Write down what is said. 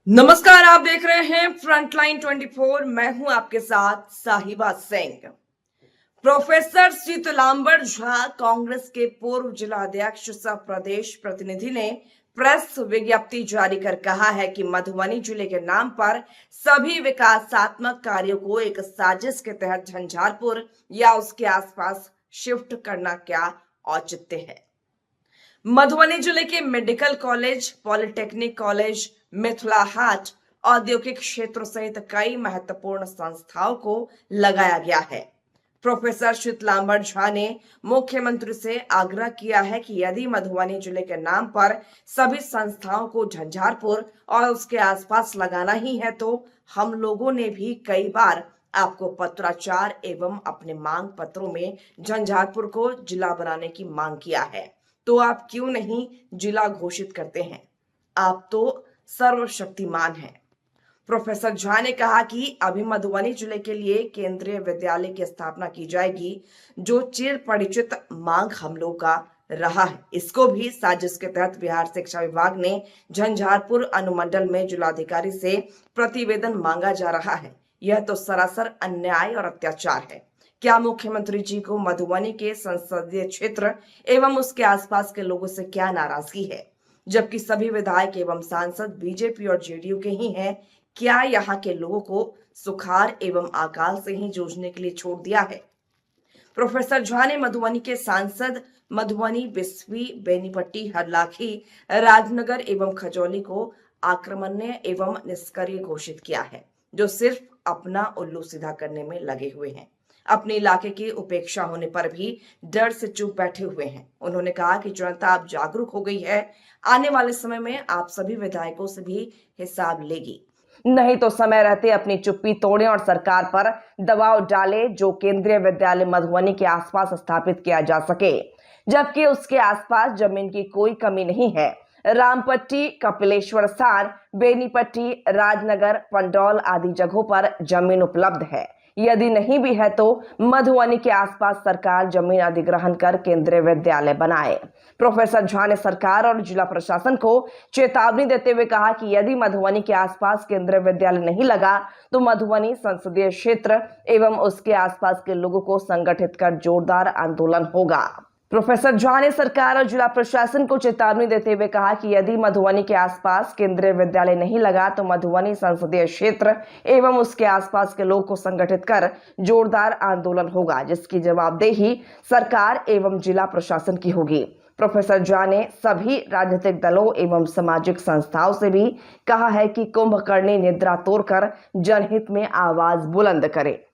नमस्कार, आप देख रहे हैं फ्रंटलाइन 24। मैं हूं आपके साथ साहिबा सिंह। प्रोफेसर शीतलांबर झा, कांग्रेस के पूर्व जिला अध्यक्ष सह प्रदेश प्रतिनिधि ने प्रेस विज्ञप्ति जारी कर कहा है कि मधुबनी जिले के नाम पर सभी विकासात्मक कार्यों को एक साजिश के तहत झंझारपुर या उसके आसपास शिफ्ट करना क्या औचित्य है। मधुबनी जिले के medical college, polytechnic college, Mithila Haat, औद्योगिक क्षेत्र सहित कई महत्वपूर्ण संस्थाओं को लगाया गया है। प्रोफेसर शीतलांबर झा ने मुख्यमंत्री से आग्रह किया है कि यदि मधुबनी जिले के नाम पर सभी संस्थाओं को झंझारपुर और उसके आसपास लगाना ही है तो हम लोगों ने भी कई बार आपको पत्राचार एवं अपने मांग पत्रों में झंझारपुर को जिला बनाने की मांग किया है, तो आप क्यों नहीं जिला घोषित करते हैं? आप तो सर्वशक्तिमान हैं। प्रोफेसर झा ने कहा कि अभी मधुबनी जिले के लिए केंद्रीय विद्यालय की स्थापना की जाएगी, जो चिर परिचित मांग हम लोग का रहा है। इसको भी साजिश के तहत बिहार शिक्षा विभाग ने झंझारपुर अनुमंडल में जिलाधिकारी से प्रतिवेदन मांगा जा रहा है। यह तो सरासर अन्याय और अत्याचार है। क्या मुख्यमंत्री जी को मधुबनी के संसदीय क्षेत्र एवं उसके आसपास के लोगों से क्या नाराजगी है, जबकि सभी विधायक एवं सांसद बीजेपी और जेडीयू के ही हैं? क्या यहाँ के लोगों को सुखाड़ एवं अकाल से ही जूझने के लिए छोड़ दिया है? प्रोफेसर झा ने मधुबनी के सांसद मधुबनी, बिस्वी, बेनीपट्टी, हरलाखी, राजनगर एवं खजौली को आक्रमणीय एवं निष्क्रिय घोषित किया है, जो सिर्फ अपना उल्लू सीधा करने में लगे हुए हैं। अपने इलाके की उपेक्षा होने पर भी डर से चुप बैठे हुए हैं। उन्होंने कहा कि जनता अब जागरूक हो गई है, आने वाले समय में आप सभी विधायकों से भी हिसाब लेगी, नहीं तो समय रहते अपनी चुप्पी तोड़े और सरकार पर दबाव डाले जो केंद्रीय विद्यालय मधुबनी के आसपास स्थापित किया जा सके, जबकि उसके आसपास जमीन की कोई कमी नहीं है। रामपट्टी, कपिलेश्वर स्थान, बेनीपट्टी, राजनगर, पंडौल आदि जगहों पर जमीन उपलब्ध है। यदि नहीं भी है तो मधुबनी के आसपास सरकार जमीन अधिग्रहण कर केंद्रीय विद्यालय बनाए। प्रोफेसर झा ने सरकार और जिला प्रशासन को चेतावनी देते हुए कहा कि यदि मधुबनी के आसपास केंद्रीय विद्यालय नहीं लगा तो मधुबनी संसदीय क्षेत्र एवं उसके आसपास के लोगों को संगठित कर जोरदार आंदोलन होगा। प्रोफेसर झा ने सरकार और जिला प्रशासन को चेतावनी देते हुए कहा कि यदि मधुबनी के आसपास केंद्रीय विद्यालय नहीं लगा तो मधुबनी संसदीय क्षेत्र एवं उसके आसपास के लोगों को संगठित कर जोरदार आंदोलन होगा, जिसकी जवाबदेही सरकार एवं जिला प्रशासन की होगी। प्रोफेसर झा ने सभी राजनीतिक दलों एवं सामाजिक संस्थाओं से भी कहा है कि कुंभकर्णी निद्रा तोड़कर जनहित में आवाज बुलंद करे।